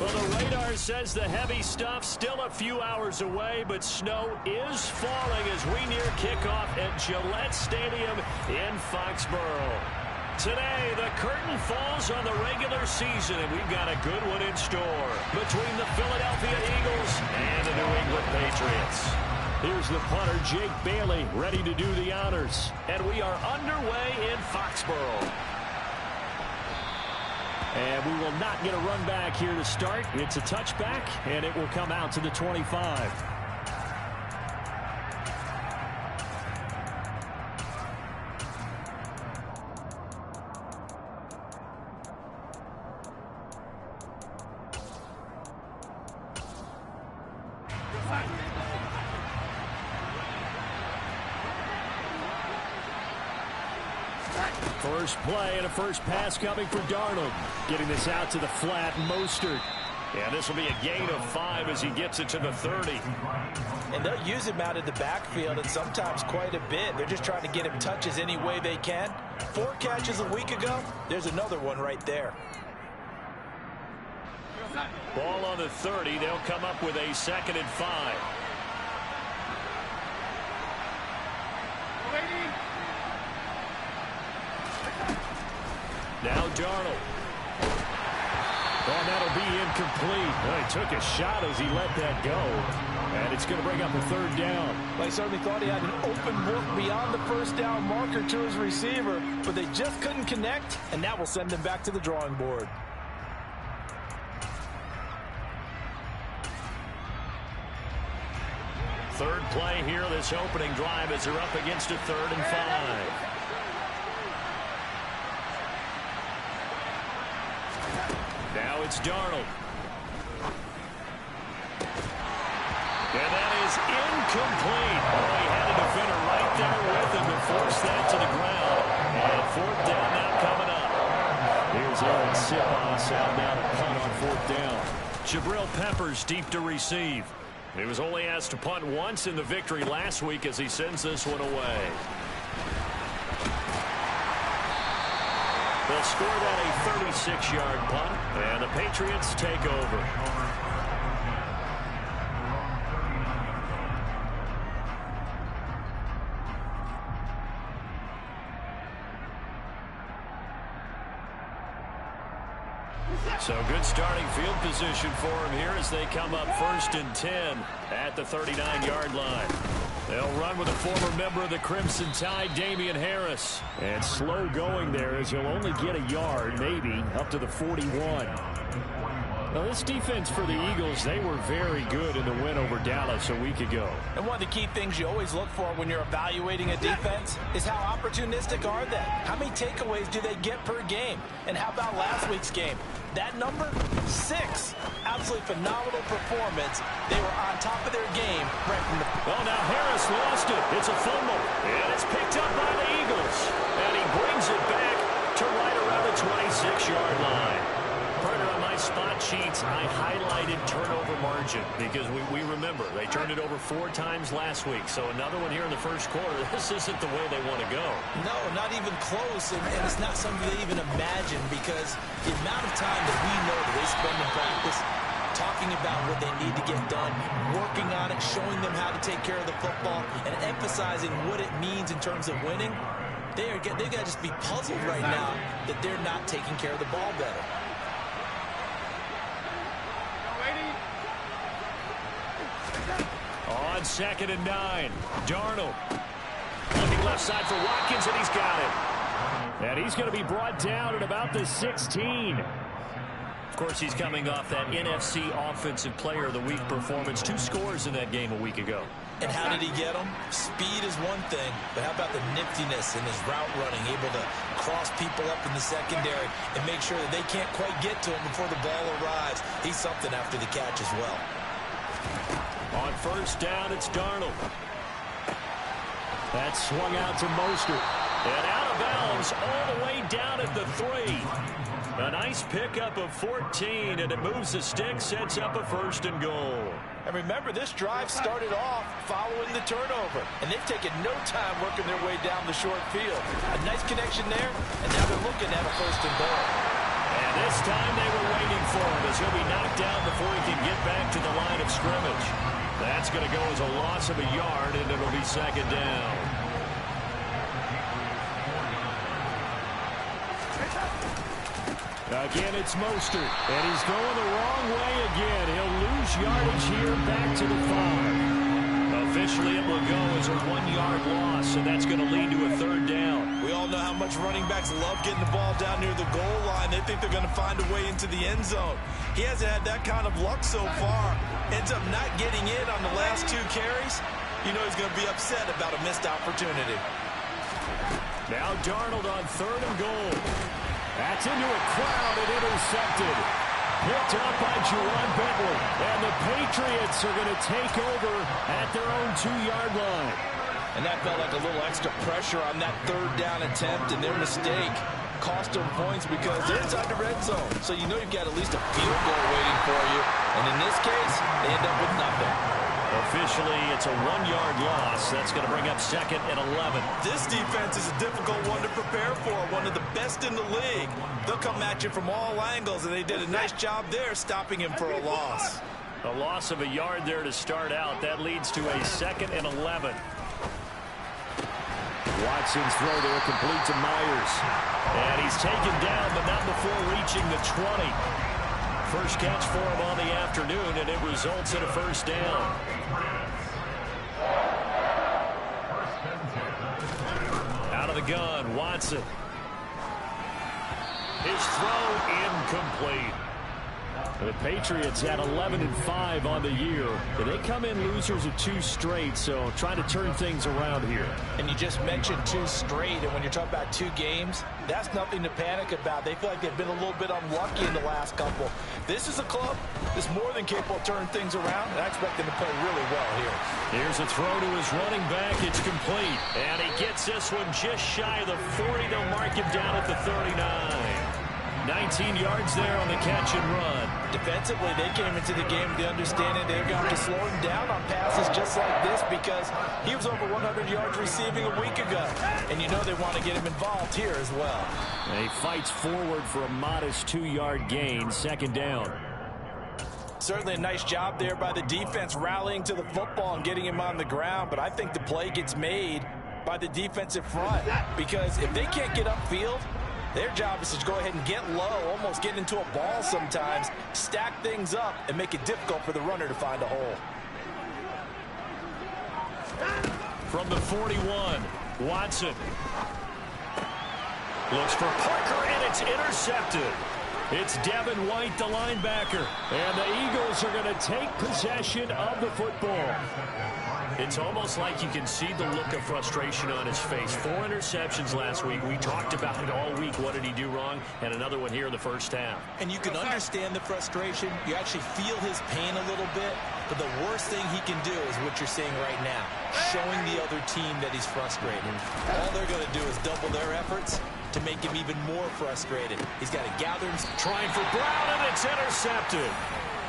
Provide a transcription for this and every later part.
Well, the radar says the heavy stuff still a few hours away, but snow is falling as we near kickoff at Gillette Stadium in Foxborough. Today, the curtain falls on the regular season, and we've got a good one in store between the Philadelphia Eagles and the New England Patriots. Here's the punter, Jake Bailey, ready to do the honors. And we are underway in Foxborough. And we will not get a run back here to start. It's a touchback, and it will come out to the 25. First play and a first pass coming for Darnold. Getting this out to the flat, Mostert. And this will be a gain of 5 as he gets it to the 30. And they'll use him out of the backfield, and sometimes quite a bit. They're just trying to get him touches any way they can. 4 catches a week ago. There's another one right there. Ball on the 30. They'll come up with a 2nd and 5. Now Darnold. Oh, that'll be incomplete. Well, he took a shot as he let that go. And it's going to bring up a 3rd down. Well, he certainly thought he had an open look beyond the first down marker to his receiver, but they just couldn't connect, and that will send him back to the drawing board. Third play here, this opening drive as they're up against a 3rd and 5. Now it's Darnold. And that is incomplete. Oh, he had a defender right there with him to force that to the ground. And 4th down now coming up. Here's Aaron Siposs out now to punt on 4th down. Jabril Peppers deep to receive. He was only asked to punt once in the victory last week as he sends this one away. They'll score that a 36-yard punt, and the Patriots take over. So good starting field position for him here as they come up 1st and 10 at the 39-yard line. They'll run with a former member of the Crimson Tide, Damian Harris. And slow going there as he'll only get a yard, maybe, up to the 41. Now, this defense for the Eagles, they were very good in the win over Dallas a week ago. And one of the key things you always look for when you're evaluating a defense is how opportunistic are they? How many takeaways do they get per game? And how about last week's game? That number, 6. Absolutely phenomenal performance. They were on top of their game right from the... Oh, now Harris lost it. It's a fumble. And it's picked up by the Eagles. And he brings it back to right around the 26-yard line. Partner, on my spot sheets, I highlighted turnover margin because we remember they turned it over 4 times last week. So another one here in the first quarter. This isn't the way they want to go. No, not even close. And it's not something they even imagine because the amount of time that we know that they spend in practice talking about what they need to get done, working on it, showing them how to take care of the football, and emphasizing what it means in terms of winning. They've got to just be puzzled right now that they're not taking care of the ball better. On 2nd and 9, Darnold. Looking left side for Watkins, and he's got it. And he's going to be brought down at about the 16. Of course, he's coming off that NFC Offensive Player of the Week performance. 2 scores in that game a week ago. And how did he get them? Speed is one thing, but how about the niftiness in his route running, able to cross people up in the secondary and make sure that they can't quite get to him before the ball arrives. He's something after the catch as well. On 1st down, it's Darnold. That swung out to Mostert. And out of bounds all the way down at the 3. A nice pickup of 14, and it moves the stick, sets up a 1st and goal. And remember, this drive started off following the turnover, and they've taken no time working their way down the short field. A nice connection there, and now they're looking at a 1st and goal. And this time they were waiting for him as as he'll be knocked down before he can get back to the line of scrimmage. That's going to go as a loss of a yard, and it'll be second down. Again, it's Mostert, and he's going the wrong way again. He'll lose yardage here back to the 5. Officially, it will go as a 1-yard loss, and that's going to lead to a third down. We all know how much running backs love getting the ball down near the goal line. They think they're going to find a way into the end zone. He hasn't had that kind of luck so far. Ends up not getting in on the last 2 carries. You know he's going to be upset about a missed opportunity. Now Darnold on 3rd and goal. That's into a crowd and intercepted. Picked up by Juwan Bentley. And the Patriots are going to take over at their own 2-yard line. And that felt like a little extra pressure on that 3rd down attempt, and their mistake cost them points because they're inside the red zone. So you know you've got at least a field goal waiting for you. And in this case, they end up with nothing. Officially, it's a 1-yard loss. That's going to bring up 2nd and 11. This defense is a difficult one to prepare for, one of the best in the league. They'll come at you from all angles, and they did a nice job there stopping him for a loss. A loss of a yard there to start out. That leads to a 2nd and 11. Watson's throw there complete to Myers. And he's taken down, but not before reaching the 20. First catch for him on the afternoon, and it results in a first down. Out of the gun, Watson. His throw incomplete. The Patriots at 11-5 on the year. They come in losers of 2 straight, so trying to turn things around here. And you just mentioned 2 straight, and when you're talking about 2 games, that's nothing to panic about. They feel like they've been a little bit unlucky in the last couple. This is a club that's more than capable of turning things around, and I expect them to play really well here. Here's a throw to his running back. It's complete. And he gets this one just shy of the 40. They'll mark him down at the 39. 19 yards there on the catch and run. Defensively, they came into the game with the understanding they've got to slow him down on passes just like this because he was over 100 yards receiving a week ago. And you know they want to get him involved here as well. And he fights forward for a modest 2-yard gain, 2nd down. Certainly a nice job there by the defense rallying to the football and getting him on the ground. But I think the play gets made by the defensive front because if they can't get upfield, their job is to go ahead and get low, almost get into a ball sometimes, stack things up, and make it difficult for the runner to find a hole. From the 41, Watson. Looks for Parker, and it's intercepted. It's Devin White, the linebacker. And the Eagles are going to take possession of the football. It's almost like you can see the look of frustration on his face. 4 interceptions last week. We talked about it all week. What did he do wrong? And another one here in the first half. And you can understand the frustration. You actually feel his pain a little bit. But the worst thing he can do is what you're seeing right now, showing the other team that he's frustrated. All they're going to do is double their efforts to make him even more frustrated. He's got to gather him. Trying for Brown, and it's intercepted.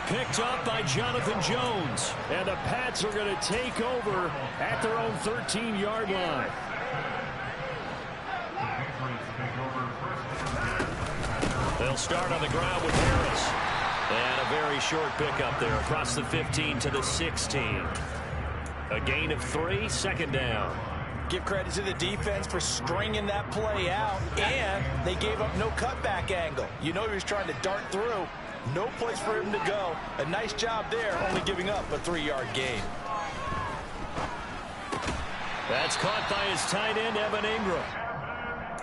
Picked up by Jonathan Jones. And the Pats are going to take over at their own 13-yard line. They'll start on the ground with Harris. And a very short pickup there across the 15 to the 16. A gain of 3, 2nd down. Give credit to the defense for stringing that play out, and they gave up no cutback angle. You know he was trying to dart through. No place for him to go. A nice job there, only giving up a 3-yard gain. That's caught by his tight end, Evan Ingram.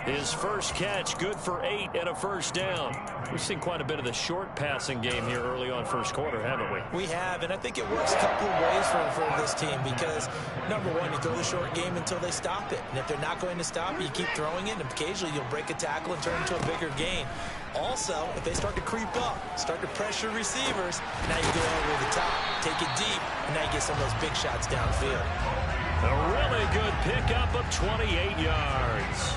His first catch, good for 8 and a first down. We've seen quite a bit of the short passing game here early on first quarter, haven't we? We have, and I think it works a couple of ways for this team because, number one, you throw the short game until they stop it. And if they're not going to stop it, you keep throwing it, and occasionally you'll break a tackle and turn it into a bigger gain. Also, if they start to creep up, start to pressure receivers, now you go over the top, take it deep, and now you get some of those big shots downfield. A really good pickup of 28 yards.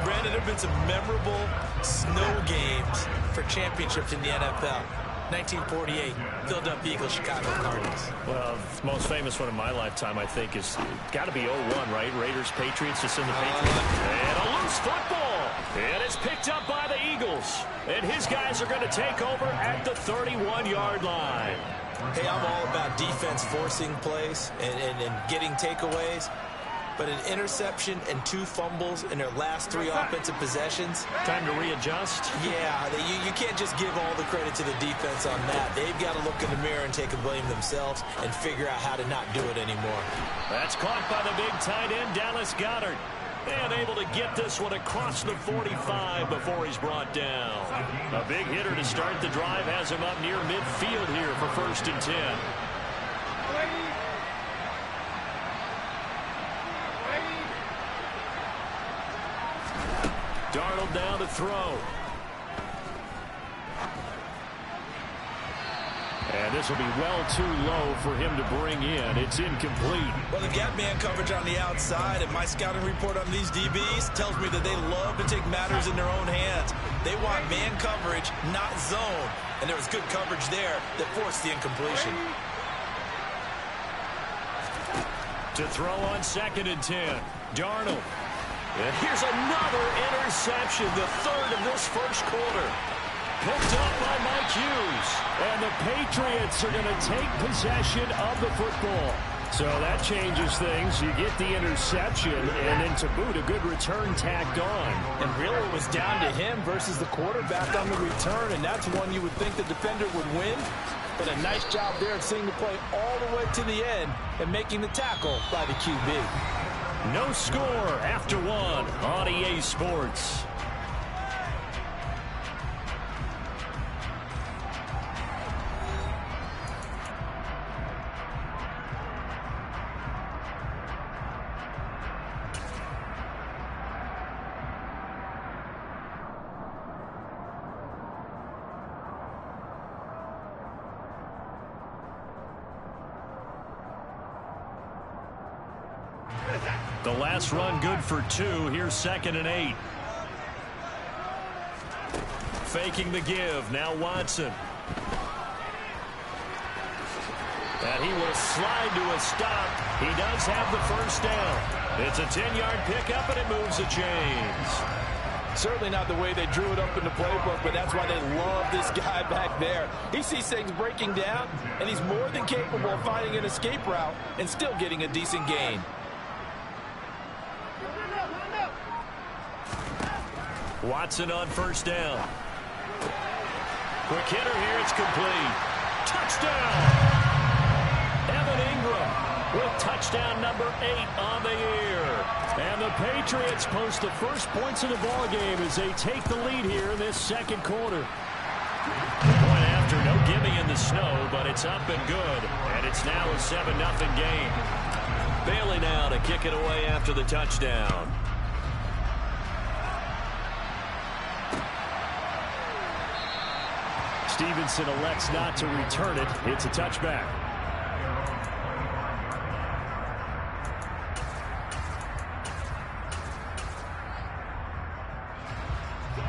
Brandon, there have been some memorable snow games for championships in the NFL. 1948, Philadelphia Eagles, Chicago Cardinals. Well, the most famous one in my lifetime, I think, is got to be 0-1, right? Raiders, Patriots, just in the Patriots. And a loose football. And it's picked up by the Eagles. And his guys are going to take over at the 31-yard line. Hey, I'm all about defense forcing plays and getting takeaways. But an interception and 2 fumbles in their last 3 offensive possessions. Time to readjust? Yeah, you can't just give all the credit to the defense on that. They've got to look in the mirror and take a blame themselves and figure out how to not do it anymore. That's caught by the big tight end, Dallas Goedert. And able to get this one across the 45 before he's brought down. A big hitter to start the drive has him up near midfield here for 1st and 10. Darnold down to throw. And this will be well too low for him to bring in. It's incomplete. Well, they've got man coverage on the outside, and my scouting report on these DBs tells me that they love to take matters in their own hands. They want man coverage, not zone. And there was good coverage there that forced the incompletion. To throw on 2nd and 10. Darnold. And here's another interception, the 3rd of this 1st quarter. Picked up by Mike Hughes. And the Patriots are going to take possession of the football. So that changes things. You get the interception, and then to boot, a good return tacked on. And really it was down to him versus the quarterback on the return, and that's one you would think the defender would win. But a nice job there of seeing the play all the way to the end and making the tackle by the QB. No score after 1 on EA Sports. The last run good for 2. Here's 2nd and 8. Faking the give. Now Watson. And he will slide to a stop. He does have the 1st down. It's a 10-yard pickup, and it moves the chains. Certainly not the way they drew it up in the playbook, but that's why they love this guy back there. He sees things breaking down, and he's more than capable of finding an escape route and still getting a decent gain. Watson on 1st down. Quick hitter here. It's complete. Touchdown! Evan Ingram with touchdown number 8 on the year. And the Patriots post the first points of the ballgame as they take the lead here in this 2nd quarter. Point after, no gimme in the snow, but it's up and good. And it's now a 7-0 game. Bailey now to kick it away after the touchdown. Stevenson elects not to return it. It's a touchback.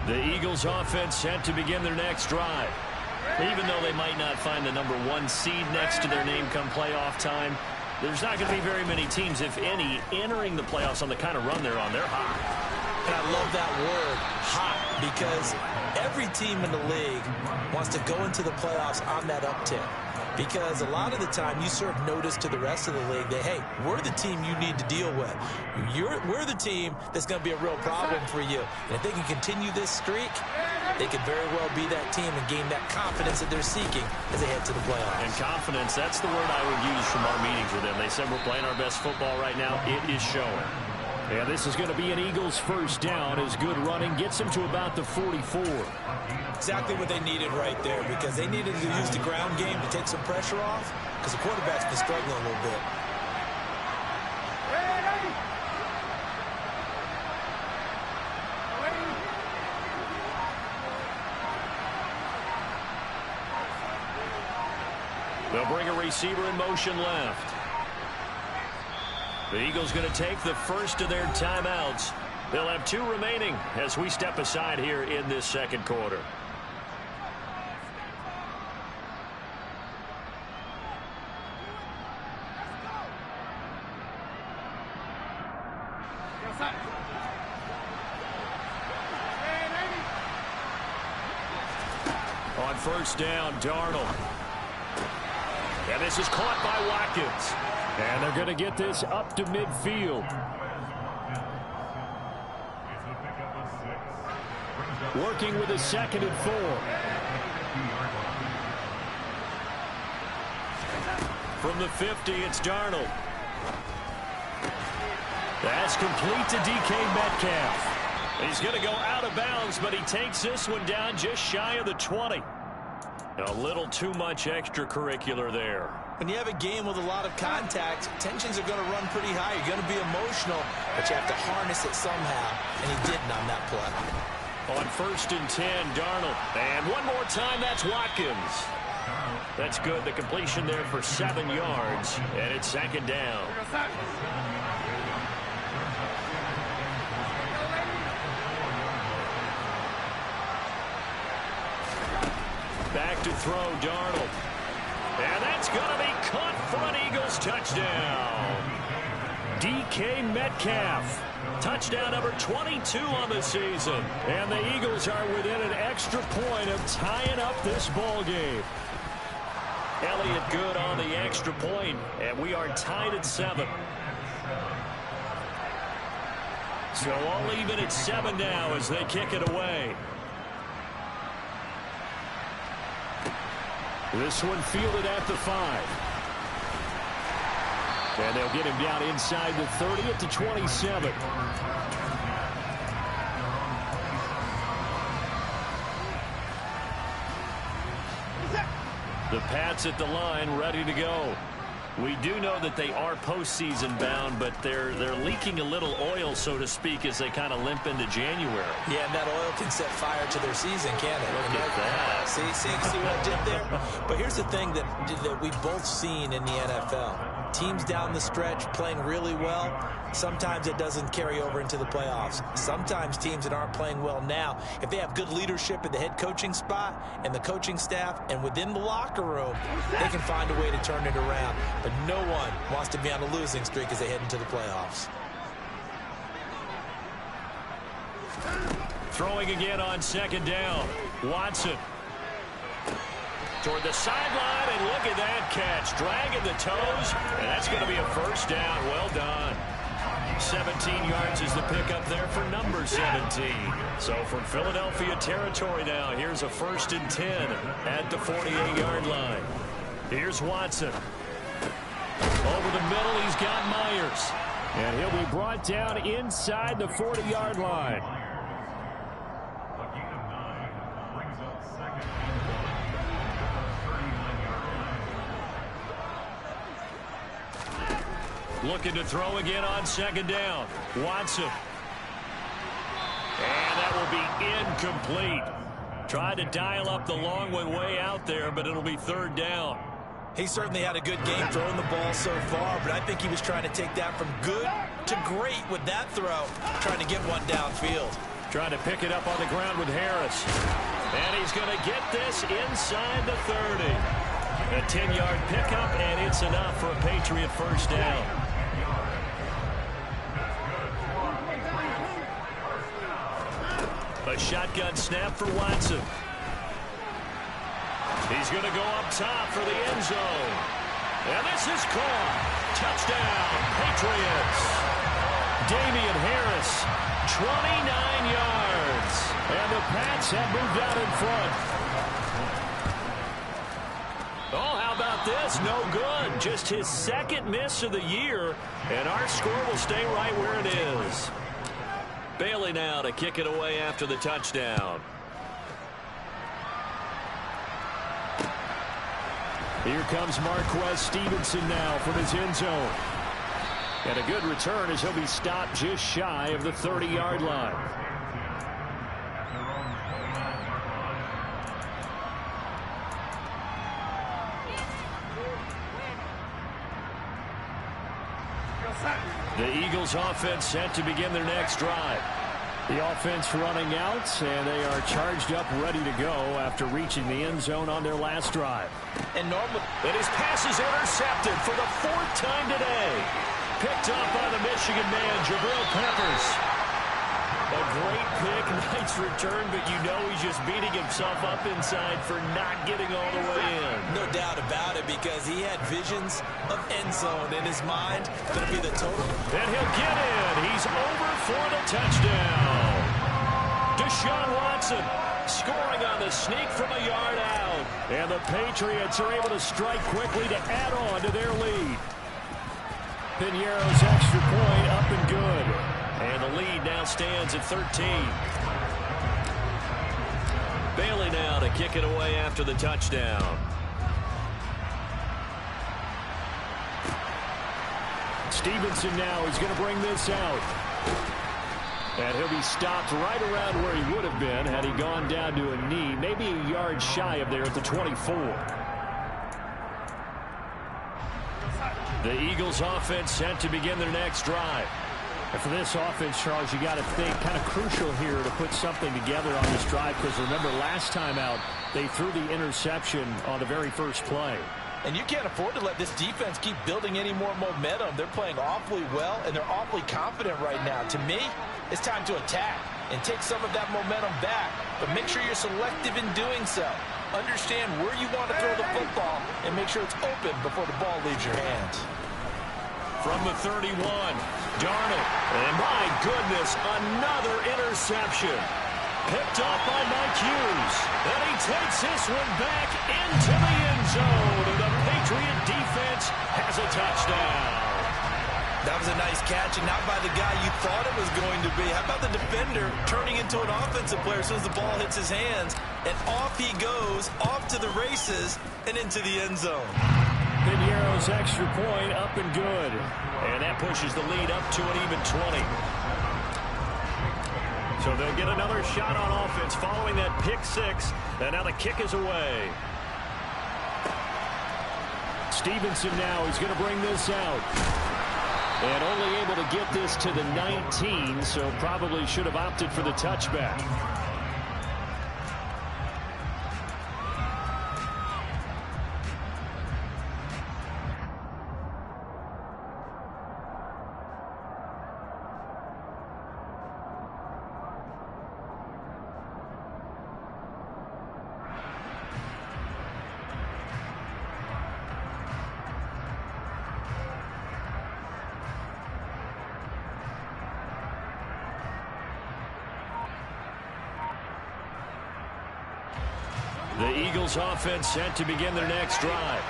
The Eagles offense set to begin their next drive. Even though they might not find the number 1 seed next to their name come playoff time, there's not going to be very many teams, if any, entering the playoffs on the kind of run they're on. They're hot. And I love that word, hot, because every team in the league wants to go into the playoffs on that uptick. Because a lot of the time you serve notice to the rest of the league that, hey, we're the team you need to deal with. We're the team that's going to be a real problem for you. And if they can continue this streak, they could very well be that team and gain that confidence that they're seeking as they head to the playoffs. And confidence, that's the word I would use from our meetings with them. They said we're playing our best football right now. It is showing. And this is going to be an Eagles 1st down as good running gets them to about the 44. Exactly what they needed right there, because they needed to use the ground game to take some pressure off, because the quarterback's been struggling a little bit. They'll bring a receiver in motion left. The Eagles going to take the first of their timeouts. They'll have 2 remaining as we step aside here in this 2nd quarter. On first down, Darnold. And this is caught by Watkins. And they're going to get this up to midfield. Working with a 2nd and 4. From the 50, it's Darnold. That's complete to DK Metcalf. He's going to go out of bounds, but he takes this one down just shy of the 20. A little too much extracurricular there. When you have a game with a lot of contact, tensions are going to run pretty high. You're going to be emotional, but you have to harness it somehow, and he didn't on that play. On first and 10, Darnold. And one more time, that's Watkins. That's good. The completion there for 7 yards, and it's 2nd down. Back to throw, Darnold. And that's going to be caught for an Eagles touchdown. DK Metcalf. Touchdown number 22 on the season. And the Eagles are within an extra point of tying up this ball game. Elliott good on the extra point, and we are tied at 7. So I'll leave it at 7 now as they kick it away. This one fielded at the 5. And they'll get him down inside the 30 at the 27. The Pats at the line, ready to go. We do know that they are postseason bound, but they're leaking a little oil, so to speak, as they kind of limp into January. Yeah, and that oil can set fire to their season, can't it? Look at that. See what I did there? But here's the thing that we've both seen in the NFL. Teams down the stretch playing really well, sometimes it doesn't carry over into the playoffs. Sometimes teams that aren't playing well now, if they have good leadership in the head coaching spot and the coaching staff and within the locker room, they can find a way to turn it around. But no one wants to be on a losing streak as they head into the playoffs. Throwing again on 2nd down. Watson. Toward the sideline, and look at that catch. Dragging the toes, and that's going to be a first down. Well done. 17 yards is the pickup there for number 17. So from Philadelphia territory now, here's a 1st and 10 at the 48-yard line. Here's Watson. Over the middle, he's got Myers. And he'll be brought down inside the 40-yard line. Looking to throw again on 2nd down. Watson. And that will be incomplete. Tried to dial up the long one way out there, but it'll be 3rd down. He certainly had a good game throwing the ball so far, but I think he was trying to take that from good to great with that throw, trying to get one downfield. Trying to pick it up on the ground with Harris. And he's going to get this inside the 30. A 10-yard pickup, and it's enough for a Patriot first down. A shotgun snap for Watson. He's going to go up top for the end zone. And this is caught. Touchdown, Patriots. Damian Harris, 29 yards. And the Pats have moved out in front. Oh, how about this? No good. Just his 2nd miss of the year. And our score will stay right where it is. Bailey now to kick it away after the touchdown. Here comes Marquez Stevenson now from his end zone. And a good return as he'll be stopped just shy of the 30-yard line. The Eagles offense set to begin their next drive. The offense running out, and they are charged up, ready to go after reaching the end zone on their last drive. And his pass is intercepted for the 4th time today. Picked up by the Michigan man, Jabril Peppers. A great pick, nice return, but you know he's just beating himself up inside for not getting all the way in. No doubt about it, because he had visions of end zone in his mind. Going to be the total. And he'll get in. He's over for the touchdown. Deshaun Watson scoring on the sneak from a yard out. And the Patriots are able to strike quickly to add on to their lead. Piñeiro's extra point up and good. And the lead now stands at 13. Bailey now to kick it away after the touchdown. Stevenson now is going to bring this out. And he'll be stopped right around where he would have been had he gone down to a knee, maybe a yard shy of there at the 24. The Eagles offense set to begin their next drive. And for this offense, Charles, you got to think kind of crucial here to put something together on this drive, because remember last time out they threw the interception on the very first play. And you can't afford to let this defense keep building any more momentum. They're playing awfully well, and they're awfully confident right now. To me, it's time to attack and take some of that momentum back, but make sure you're selective in doing so. Understand where you want to throw the football and make sure it's open before the ball leaves your hands. From the 31, Darnold. And my goodness, another interception. Picked off by Mike Hughes. And he takes this one back into the end zone. And the Patriot defense has a touchdown. That was a nice catch, and not by the guy you thought it was going to be. How about the defender turning into an offensive player as soon as the ball hits his hands? And off he goes, off to the races, and into the end zone. Piñeiro's extra point up and good. And that pushes the lead up to an even 20. So they'll get another shot on offense following that pick six. And now the kick is away. Stevenson now is going to bring this out. And only able to get this to the 19, so probably should have opted for the touchback. The Eagles offense set to begin their next drive.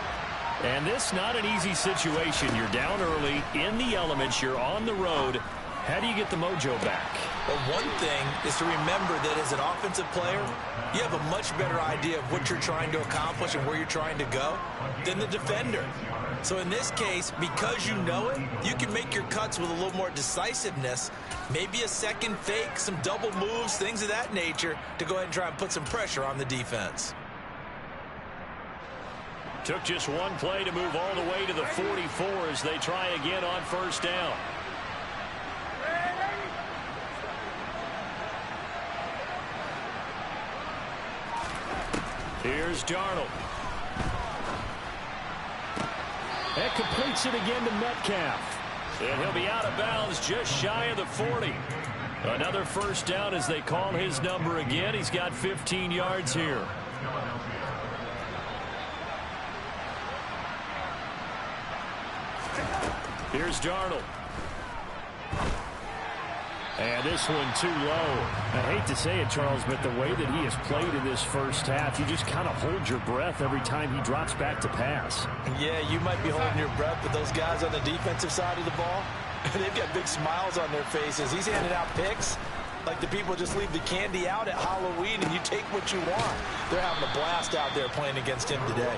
And this not an easy situation. You're down early, in the elements, you're on the road. How do you get the mojo back? Well, one thing is to remember that as an offensive player, you have a much better idea of what you're trying to accomplish and where you're trying to go than the defender. So in this case, because you know it, you can make your cuts with a little more decisiveness, maybe a second fake, some double moves, things of that nature, to go ahead and try and put some pressure on the defense. Took just one play to move all the way to the 44 as they try again on first down. Here's Darnold. That completes it again to Metcalf. And he'll be out of bounds just shy of the 40. Another first down as they call his number again. He's got 15 yards here. Here's Darnold. And this one too low. I hate to say it, Charles, but the way that he has played in this first half, you just kind of hold your breath every time he drops back to pass. Yeah, you might be holding your breath, but those guys on the defensive side of the ball, they've got big smiles on their faces. He's handing out picks like the people just leave the candy out at Halloween and you take what you want. They're having a blast out there playing against him today.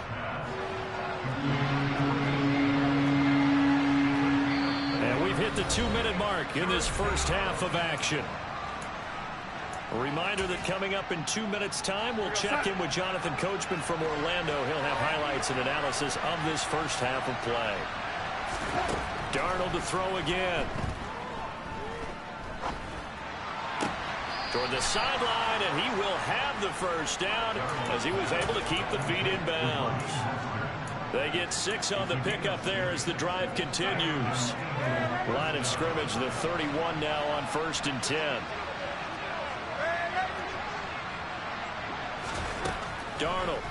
We've hit the 2-minute mark in this first half of action. A reminder that coming up in 2 minutes' time, we'll check in with Jonathan Coachman from Orlando. He'll have highlights and analysis of this first half of play. Darnold to throw again. Toward the sideline, and he will have the first down as he was able to keep the feet in bounds. They get 6 on the pickup there as the drive continues. Line of scrimmage, the 31 now on 1st and 10. Darnold.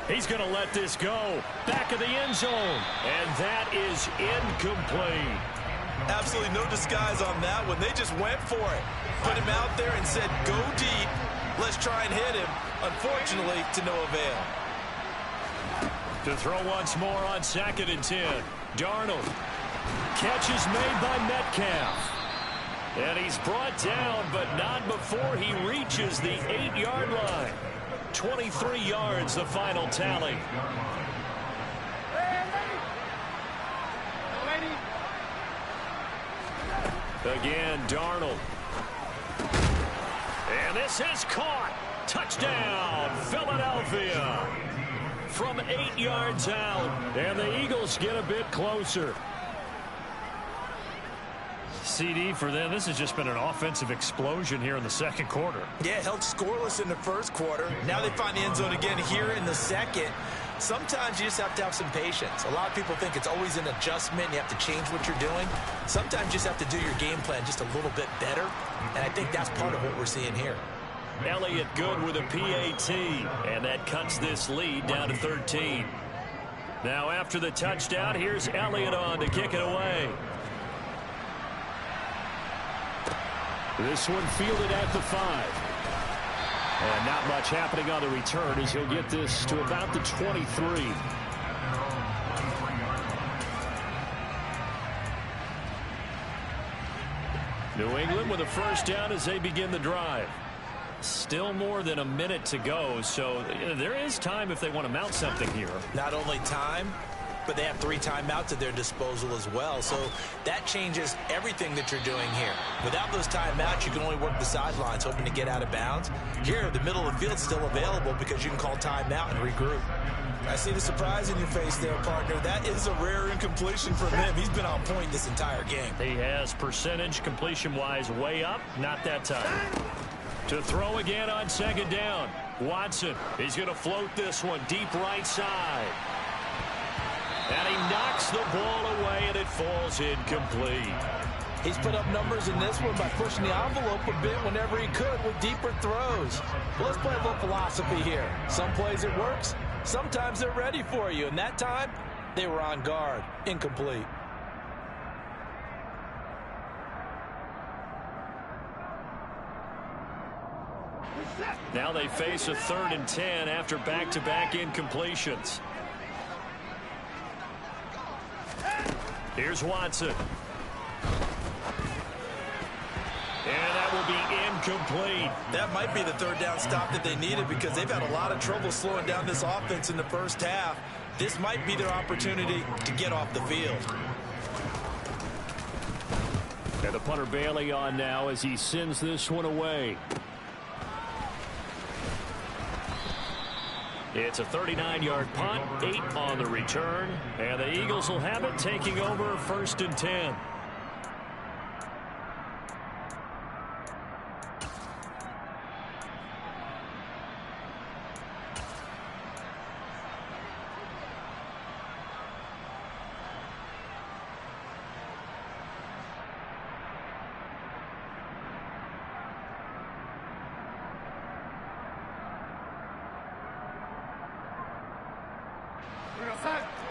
He's going to let this go. Back of the end zone. And that is incomplete. Absolutely no disguise on that one. They just went for it. Put him out there and said, go deep. Let's try and hit him. Unfortunately, to no avail. To throw once more on 2nd and 10. Darnold. Catch is made by Metcalf. And he's brought down, but not before he reaches the 8-yard line. 23 yards, the final tally. Again, Darnold. And this is caught. Touchdown, Philadelphia. From 8 yards out. And the Eagles get a bit closer. CD for them. This has just been an offensive explosion here in the second quarter. Yeah, held scoreless in the first quarter. Now they find the end zone again here in the second. Sometimes you just have to have some patience. A lot of people think it's always an adjustment. You have to change what you're doing. Sometimes you just have to do your game plan just a little bit better. And I think that's part of what we're seeing here. Elliott good with a PAT. And that cuts this lead down to 13. Now after the touchdown, here's Elliott on to kick it away. This one fielded at the 5. And not much happening on the return as he'll get this to about the 23. New England with a first down as they begin the drive. Still more than a minute to go, so there is time if they want to mount something here. Not only time, but they have 3 timeouts at their disposal as well. So that changes everything that you're doing here. Without those timeouts, you can only work the sidelines, hoping to get out of bounds. Here, the middle of the field is still available because you can call timeout and regroup. I see the surprise in your face there, partner. That is a rare incompletion from him. He's been on point this entire game. He has percentage completion-wise way up. Not that time. To throw again on 2nd down. Watson, he's going to float this one deep right side. And he knocks the ball away, and it falls incomplete. He's put up numbers in this one by pushing the envelope a bit whenever he could with deeper throws. Well, let's play a little philosophy here. Some plays it works. Sometimes they're ready for you. And that time, they were on guard. Incomplete. Now they face a 3rd and 10 after back-to-back incompletions. Here's Watson. And that will be incomplete. That might be the 3rd down stop that they needed because they've had a lot of trouble slowing down this offense in the first half. This might be their opportunity to get off the field. And the punter Bailey on now as he sends this one away. It's a 39-yard punt, 8 on the return, and the Eagles will have it taking over 1st and 10.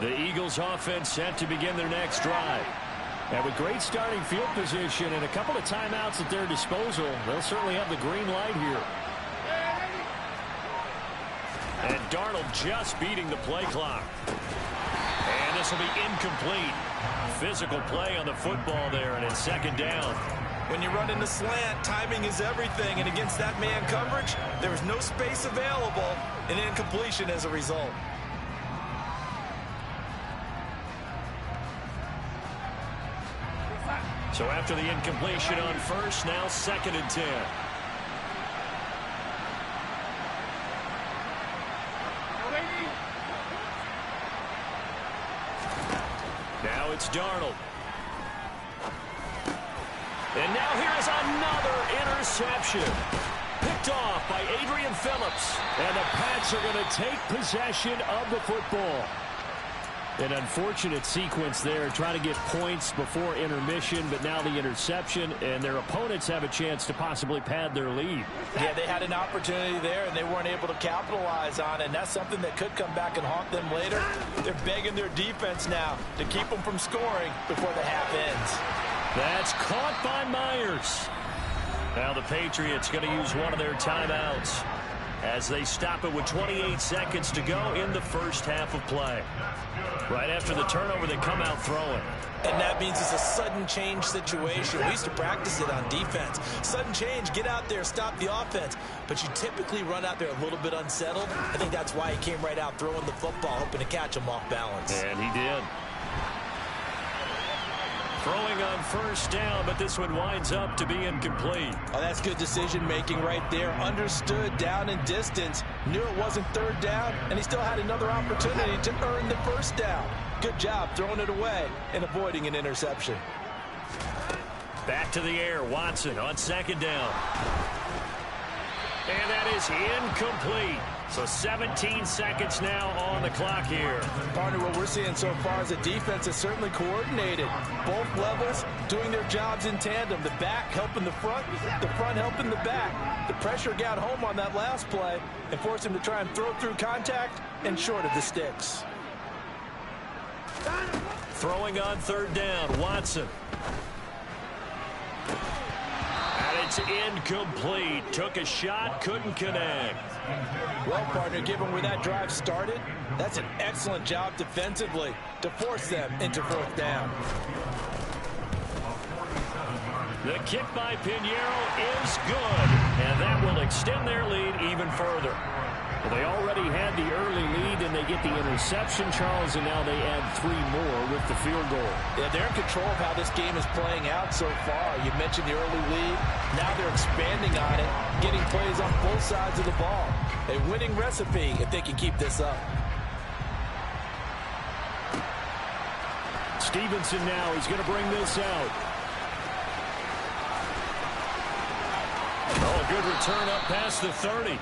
The Eagles offense set to begin their next drive. And with great starting field position and a couple of timeouts at their disposal, they'll certainly have the green light here. And Darnold just beating the play clock. And this will be incomplete. Physical play on the football there, and it's 2nd down. When you run in the slant, timing is everything. And against that man coverage, there was no space available, and incompletion as a result. So after the incompletion on 1st, now 2nd and 10. Now it's Darnold. And now here is another interception. Picked off by Adrian Phillips. And the Pats are going to take possession of the football. An unfortunate sequence there, trying to get points before intermission, but now the interception, and their opponents have a chance to possibly pad their lead. Yeah, they had an opportunity there, and they weren't able to capitalize on it, and that's something that could come back and haunt them later. They're begging their defense now to keep them from scoring before the half ends. That's caught by Myers. Now the Patriots going to use one of their timeouts as they stop it with 28 seconds to go in the first half of play. Right after the turnover, they come out throwing. And that means it's a sudden change situation. We used to practice it on defense. Sudden change, get out there, stop the offense. But you typically run out there a little bit unsettled. I think that's why he came right out throwing the football, hoping to catch him off balance. And he did. Throwing on first down, but this one winds up to be incomplete. Oh, that's good decision-making right there. Understood down and distance. Knew it wasn't third down, and he still had another opportunity to earn the first down. Good job throwing it away and avoiding an interception. Back to the air. Watson on second down. And that is incomplete. So 17 seconds now on the clock here. Partner, what we're seeing so far is the defense is certainly coordinated. Both levels doing their jobs in tandem. The back helping the front helping the back. The pressure got home on that last play and forced him to try and throw through contact and short of the sticks. Throwing on third down, Watson. And it's incomplete. Took a shot, couldn't connect. Well, partner, given where that drive started, that's an excellent job defensively to force them into fourth down. The kick by Pinheiro is good, and that will extend their lead even further. Well, they already had the early lead, and they get the interception, Charles, and now they add 3 more with the field goal. Yeah, they're in control of how this game is playing out so far. You mentioned the early lead. Now they're expanding on it, getting plays on both sides of the ball. A winning recipe if they can keep this up. Stevenson now is going to bring this out. Oh, a good return up past the 30.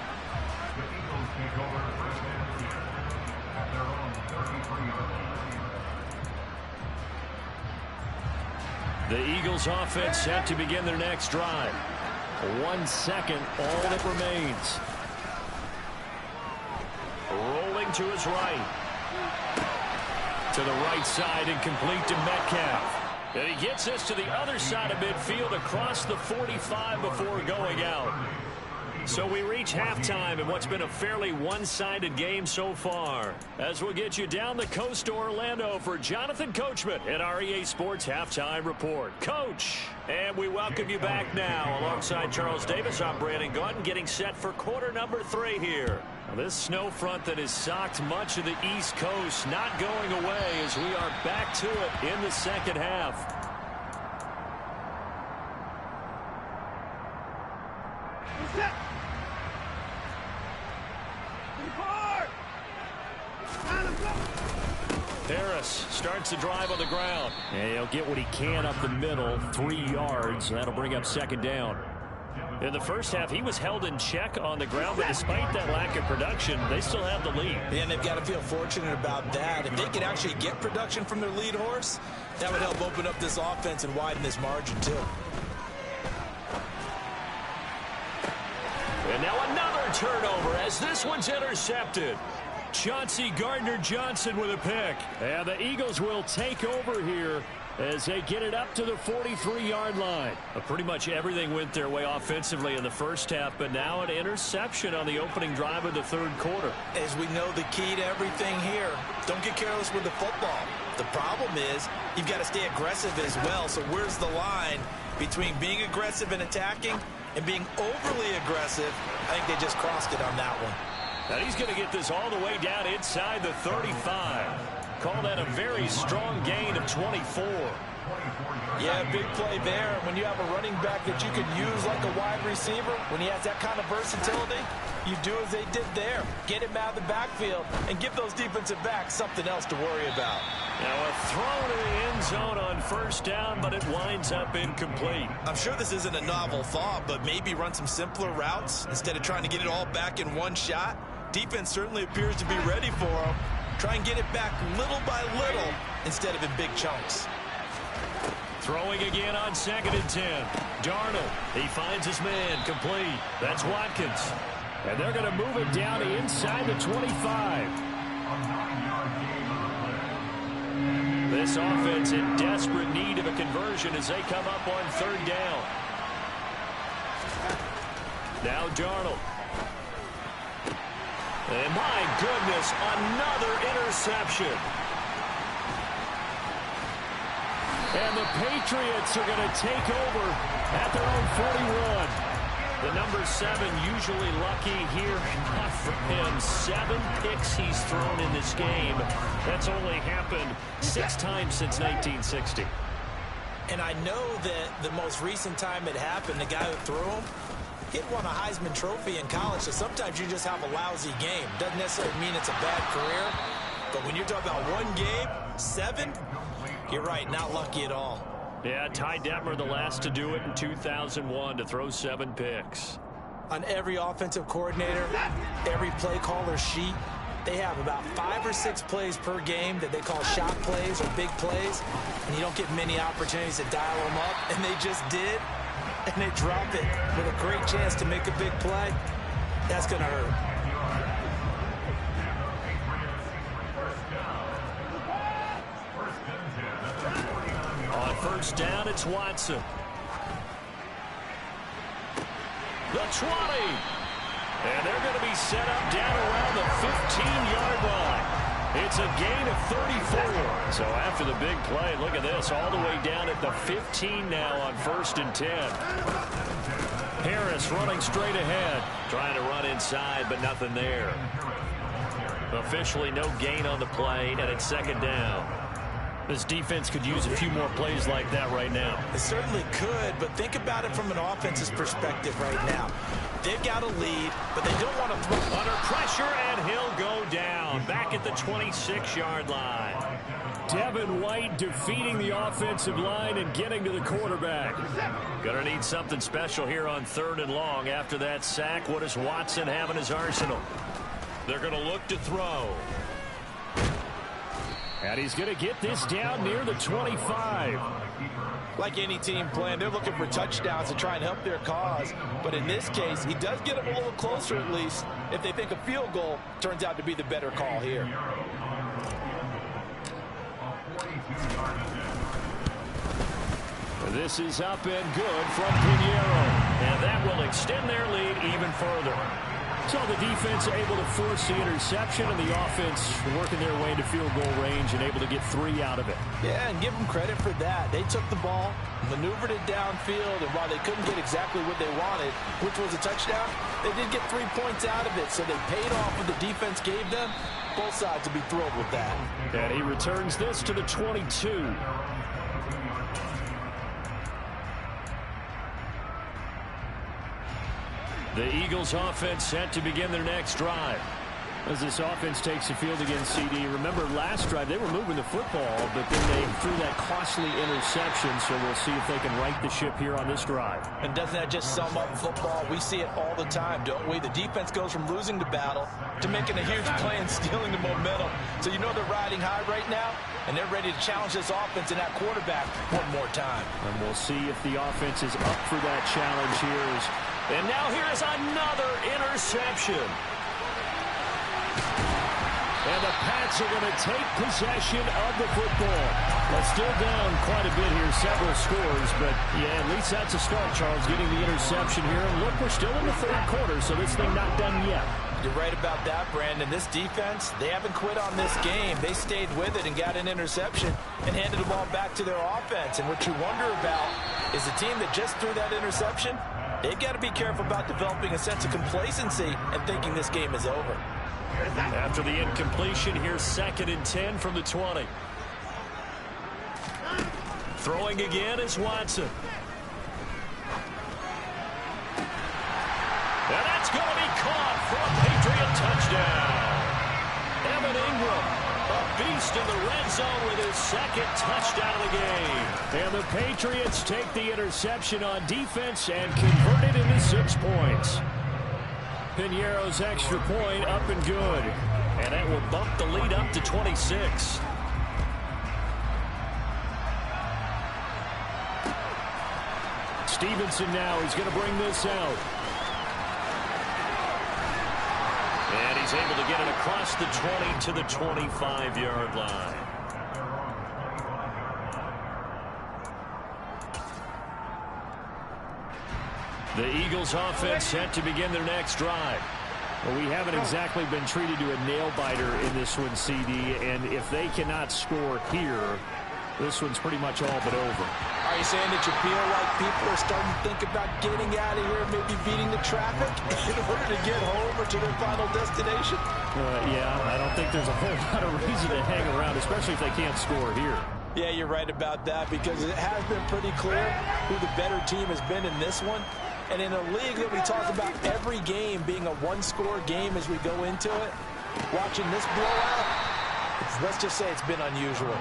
The Eagles offense set to begin their next drive. 1 second, all that remains. Rolling to his right. To the right side and complete to Metcalf. And he gets this to the other side of midfield across the 45 before going out. So we reach halftime in what's been a fairly one-sided game so far. As we'll get you down the coast to Orlando for Jonathan Coachman at our EA Sports Halftime Report. Coach, and we welcome you back now. Alongside Charles Davis, I'm Brandon Gaudin, getting set for quarter number 3 here. Now, this snow front that has socked much of the East Coast not going away as we are back to it in the second half. Harris starts the drive on the ground. And he'll get what he can up the middle, 3 yards. That'll bring up second down. In the first half, he was held in check on the ground, but despite that lack of production, they still have the lead. And they've got to feel fortunate about that. If they can actually get production from their lead horse, that would help open up this offense and widen this margin, too. And now another turnover as this one's intercepted. Chauncey Gardner-Johnson with a pick. And the Eagles will take over here as they get it up to the 43-yard line. Pretty much everything went their way offensively in the first half, but now an interception on the opening drive of the third quarter. As we know, the key to everything here, don't get careless with the football. The problem is you've got to stay aggressive as well. So where's the line between being aggressive and attacking and being overly aggressive? I think they just crossed it on that one. And he's going to get this all the way down inside the 35. Call that a very strong gain of 24. Yeah, big play there. When you have a running back that you can use like a wide receiver, when he has that kind of versatility, you do as they did there. Get him out of the backfield and give those defensive backs something else to worry about. Now a throw to the end zone on first down, but it winds up incomplete. I'm sure this isn't a novel thought, but maybe run some simpler routes instead of trying to get it all back in one shot. Defense certainly appears to be ready for him. Try and get it back little by little instead of in big chunks. Throwing again on 2nd and 10. Darnold, he finds his man, complete. That's Watkins. And they're going to move it down to inside the 25. This offense in desperate need of a conversion as they come up on 3rd down. Now Darnold. And my goodness, another interception. And the Patriots are going to take over at their own 41. The number 7 usually lucky here. Not for him. 7 picks he's thrown in this game. That's only happened 6 times since 1960. And I know that the most recent time it happened, the guy who threw him, he had won a Heisman Trophy in college, so sometimes you just have a lousy game. Doesn't necessarily mean it's a bad career, but when you're talking about one game, 7, you're right, not lucky at all. Yeah, Ty Detmer, the last to do it in 2001, to throw 7 picks. On every offensive coordinator, every play caller sheet, they have about 5 or 6 plays per game that they call shot plays or big plays, and you don't get many opportunities to dial them up, and they just did, and they drop it with a great chance to make a big play. That's going to hurt. On 1st down, it's Watson. The 20. And they're going to be set up down around the 15-yard line. It's a gain of 34. So after the big play, look at this, all the way down at the 15 now on 1st and 10. Harris running straight ahead, trying to run inside, but nothing there. Officially no gain on the play, and it's 2nd down. This defense could use a few more plays like that right now. It certainly could, but think about it from an offense's perspective right now. They've got a lead, but they don't want to throw. Under pressure, and he'll go down. Back at the 26-yard line. Devin White defeating the offensive line and getting to the quarterback. Gonna need something special here on 3rd and long. After that sack, what does Watson have in his arsenal? They're going to look to throw. And he's going to get this down near the 25. Like any team playing, they're looking for touchdowns to try and help their cause. But in this case, he does get them a little closer at least. If they think a field goal turns out to be the better call here. This is up and good from Pinheiro. And that will extend their lead even further. So the defense able to force the interception, and the offense working their way into field goal range and able to get 3 out of it. Yeah, and give them credit for that. They took the ball, maneuvered it downfield, and while they couldn't get exactly what they wanted, which was a touchdown, they did get 3 points out of it, so they paid off what the defense gave them. Both sides will be thrilled with that. And he returns this to the 22. The Eagles offense set to begin their next drive. As this offense takes the field against CD, remember last drive they were moving the football, but then they threw that costly interception, so we'll see if they can right the ship here on this drive. And doesn't that just sum up football? We see it all the time, don't we? The defense goes from losing the battle to making a huge play and stealing the momentum. So you know they're riding high right now, and they're ready to challenge this offense and that quarterback one more time. And we'll see if the offense is up for that challenge here. And now here's another interception. And the Pats are going to take possession of the football. That's still down quite a bit here, several scores, but yeah, at least that's a start, Charles, getting the interception here. And look, we're still in the 3rd quarter, so this thing not done yet. You're right about that, Brandon. This defense, they haven't quit on this game. They stayed with it and got an interception and handed the ball back to their offense. And what you wonder about is the team that just threw that interception, they've got to be careful about developing a sense of complacency and thinking this game is over. After the incompletion, here's 2nd and 10 from the 20. Throwing again is Watson. And that's going to be caught for a Patriot touchdown. Evan Ingram, a beast in the red zone with his 2nd touchdown of the game. And the Patriots take the interception on defense and convert it into 6 points. Pinheiro's extra point up and good. And that will bump the lead up to 26. Stevenson now is going to bring this out. And he's able to get it across the 20 to the 25-yard line. The Eagles offense set to begin their next drive. Well, we haven't exactly been treated to a nail-biter in this one, CD, and if they cannot score here, this one's pretty much all but over. Are you saying that you feel like people are starting to think about getting out of here, maybe beating the traffic in order to get home or to their final destination? Yeah, I don't think there's a whole lot of reason to hang around, especially if they can't score here. Yeah, you're right about that, because it has been pretty clear who the better team has been in this one. And in a league that we talk about every game being a one-score game as we go into it, watching this blowout, let's just say it's been unusual.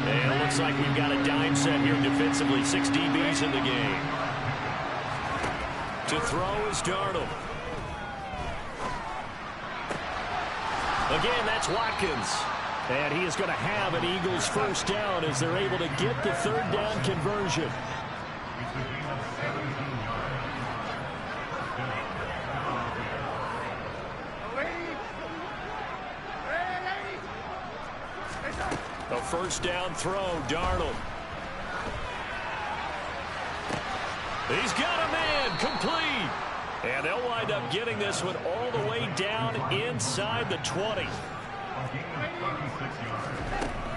And it looks like we've got a dime set here defensively. 6 DBs in the game. To throw is Darnold. Again, that's Watkins. And he is going to have an Eagles first down as they're able to get the third down conversion. A first down throw, Darnold. He's got a man, complete. And they'll wind up getting this one all the way down inside the 20.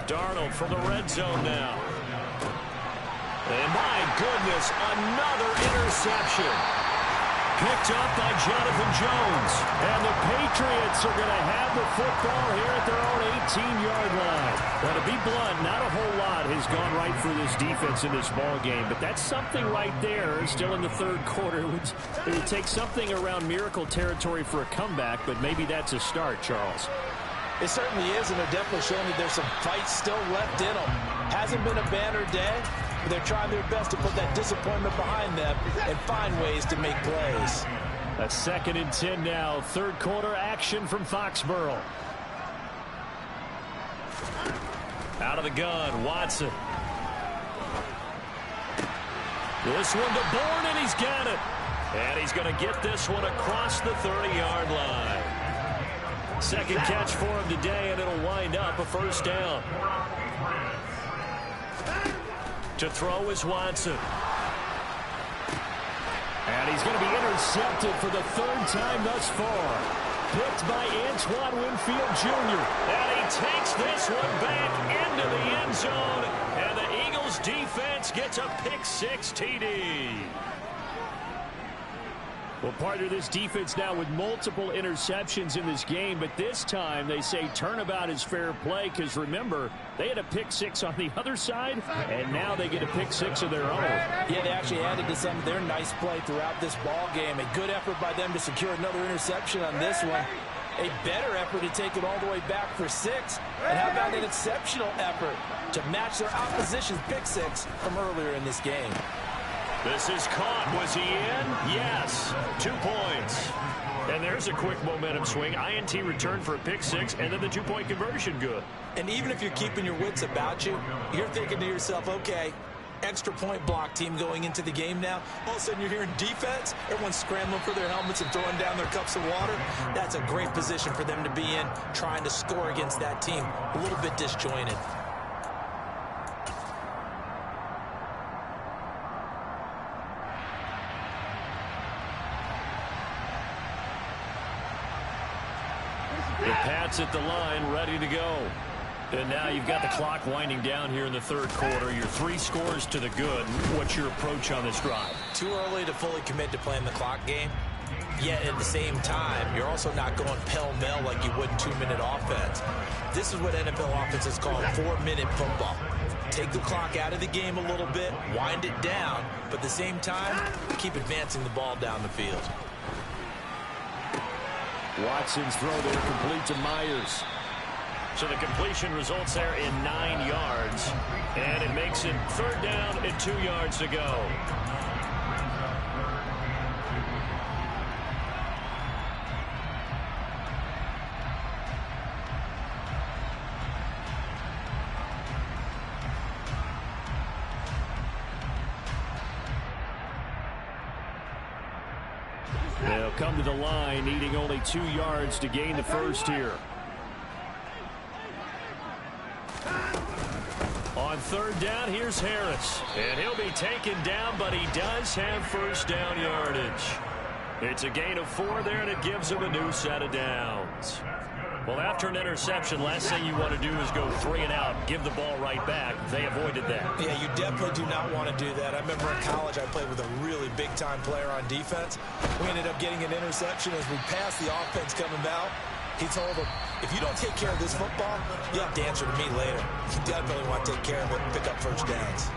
Darnold from the red zone now. And my goodness, another interception. Picked up by Jonathan Jones. And the Patriots are going to have the football here at their own 18-yard line. Well, to be blunt, not a whole lot has gone right for this defense in this ball game, but that's something right there. Still in the third quarter. It would take something around miracle territory for a comeback, but maybe that's a start, Charles. It certainly is, and they're definitely showing that there's some fight still left in them. Hasn't been a banner day, but they're trying their best to put that disappointment behind them and find ways to make plays. A 2nd and 10 now. Third quarter action from Foxborough. Out of the gun, Watson. This one to Bourne, and he's got it. And he's going to get this one across the 30-yard line. Second catch for him today, and it'll wind up a first down. To throw is Watson. And he's going to be intercepted for the third time thus far. Picked by Antoine Winfield Jr. And he takes this one back into the end zone. And the Eagles defense gets a pick-6 TD. Well, partner, this defense now with multiple interceptions in this game, but this time they say turnabout is fair play because, remember, they had a pick-6 on the other side, and now they get a pick-6 of their own. Yeah, they actually added to some of their nice play throughout this ball game. A good effort by them to secure another interception on this one. A better effort to take it all the way back for 6. And how about an exceptional effort to match their opposition's pick-6 from earlier in this game? This is caught. Was he in? Yes. 2 points. And there's a quick momentum swing. INT return for a pick-6, and then the 2-point conversion good. And even if you're keeping your wits about you, you're thinking to yourself, okay, extra point block team going into the game now. All of a sudden you're hearing defense. Everyone's scrambling for their helmets and throwing down their cups of water. That's a great position for them to be in, trying to score against that team. A little bit disjointed. The Pats at the line, ready to go. And now you've got the clock winding down here in the third quarter. Your 3 scores to the good. What's your approach on this drive? Too early to fully commit to playing the clock game. Yet at the same time, you're also not going pell-mell like you would in 2-minute offense. This is what NFL offenses call 4-minute football. Take the clock out of the game a little bit, wind it down, but at the same time, keep advancing the ball down the field. Watson's throw there complete to Myers. So the completion results there in 9 yards. And it makes it third down and 2 yards to go. They'll come to the line, needing only 2 yards to gain the first here. On third down, here's Harris. And he'll be taken down, but he does have first down yardage. It's a gain of 4 there, and it gives him a new set of downs. Well, after an interception, last thing you want to do is go 3 and out, give the ball right back. They avoided that. Yeah, you definitely do not want to do that. I remember in college I played with a really big-time player on defense. We ended up getting an interception as we passed the offense coming out. He told him, if you don't take care of this football, you have to answer to me later. You definitely want to take care of it and pick up first downs.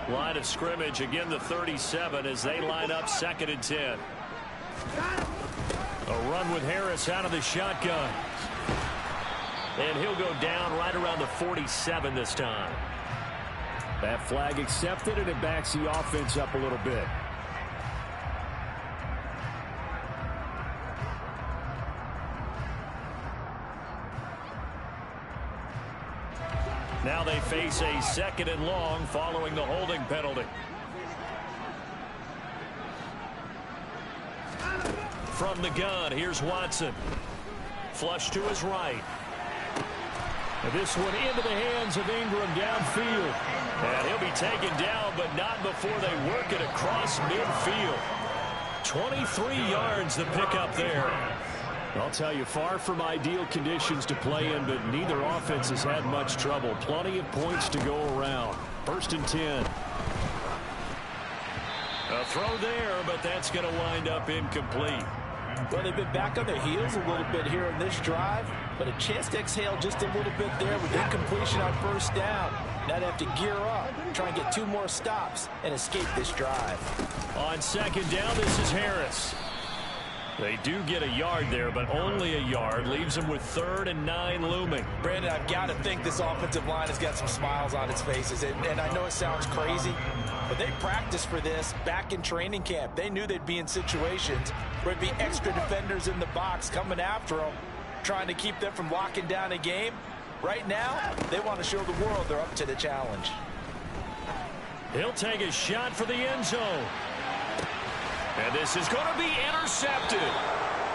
Line of scrimmage, again the 37 as they line up 2nd and 10. A run with Harris out of the shotgun. And he'll go down right around the 47 this time. That flag accepted, and it backs the offense up a little bit. Now they face a 2nd and long following the holding penalty. From the gun, here's Watson. Flush to his right. And this one into the hands of Ingram downfield. And he'll be taken down, but not before they work it across midfield. 23 yards the pickup there. I'll tell you, far from ideal conditions to play in, but neither offense has had much trouble. Plenty of points to go around. 1st and 10. A throw there, but that's going to wind up incomplete. Well, they've been back on their heels a little bit here in this drive, but a chance to exhale just a little bit there with incompletion on 1st down. Now they have to gear up, try and get 2 more stops, and escape this drive. On 2nd down, this is Harris. They do get a yard there, but only a yard. Leaves them with 3rd and 9 looming. Brandon, I've got to think this offensive line has got some smiles on its faces. And I know it sounds crazy, but they practiced for this back in training camp. They knew they'd be in situations where there'd be extra defenders in the box coming after them, trying to keep them from locking down a game. Right now, they want to show the world they're up to the challenge. He'll take a shot for the end zone. And this is going to be intercepted.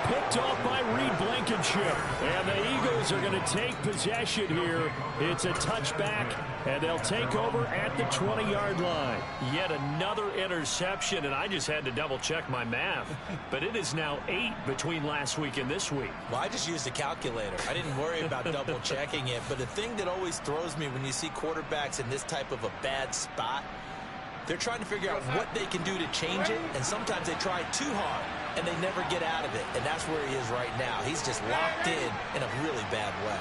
Picked off by Reed Blankenship. And the Eagles are going to take possession here. It's a touchback, and they'll take over at the 20-yard line. Yet another interception, and I just had to double-check my math. But it is now 8 between last week and this week. Well, I just used a calculator. I didn't worry about double-checking it. But the thing that always throws me when you see quarterbacks in this type of a bad spot, they're trying to figure out what they can do to change it, and sometimes they try too hard, and they never get out of it. And that's where he is right now. He's just locked in a really bad way.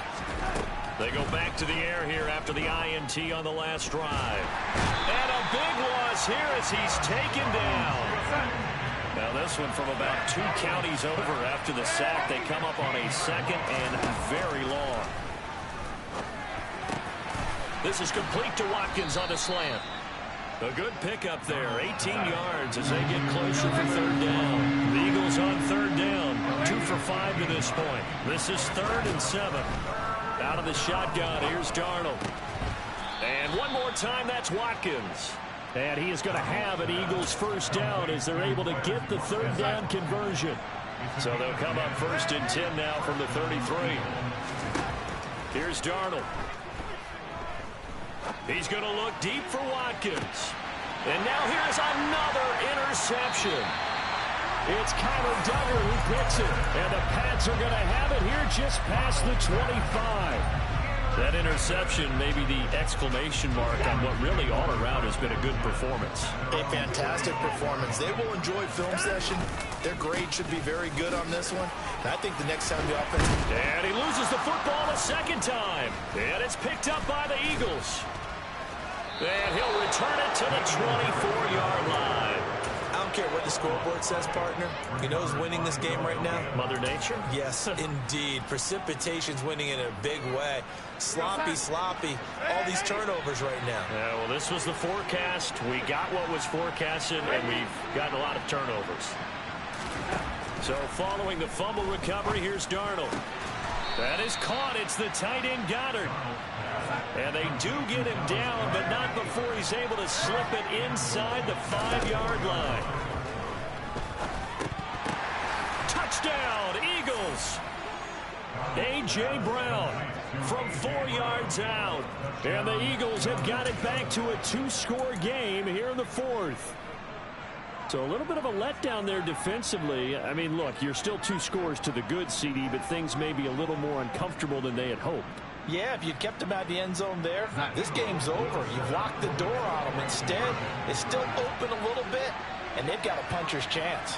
They go back to the air here after the INT on the last drive. And a big loss here as he's taken down. Now this one from about 2 counties over after the sack. They come up on a 2nd and very long. This is complete to Watkins on the slant. A good pickup there, 18 yards as they get closer for 3rd down. The Eagles on 3rd down, 2 for 5 to this point. This is 3rd and 7. Out of the shotgun, here's Darnold. And one more time, that's Watkins. And he is going to have an Eagles first down as they're able to get the 3rd down conversion. So they'll come up 1st and 10 now from the 33. Here's Darnold. He's going to look deep for Watkins. And now here's another interception. It's Kyler Duggar who picks it. And the Pats are going to have it here just past the 25. That interception may be the exclamation mark on what really all around has been a good performance. A fantastic performance. They will enjoy film session. Their grade should be very good on this one. And I think the next time the offense... And he loses the football a 2nd time. And it's picked up by the Eagles. And he'll return it to the 24-yard line. I don't care what the scoreboard says, partner. You know who's winning this game right now? Mother Nature? Yes, indeed. Precipitation's winning in a big way. Sloppy, all these turnovers right now. Yeah, well, this was the forecast. We got what was forecasted, and we've gotten a lot of turnovers. So following the fumble recovery, here's Darnold. That is caught. It's the tight end Goddard. And they do get him down, but not before he's able to slip it inside the 5-yard line. Touchdown, Eagles. A.J. Brown from 4 yards out. And the Eagles have got it back to a 2-score game here in the 4th. So a little bit of a letdown there defensively. I mean, look, you're still 2 scores to the good, CD, but things may be a little more uncomfortable than they had hoped. Yeah, if you'd kept them out of the end zone there, this game's over. You've locked the door on them. Instead, it's still open a little bit, and they've got a puncher's chance.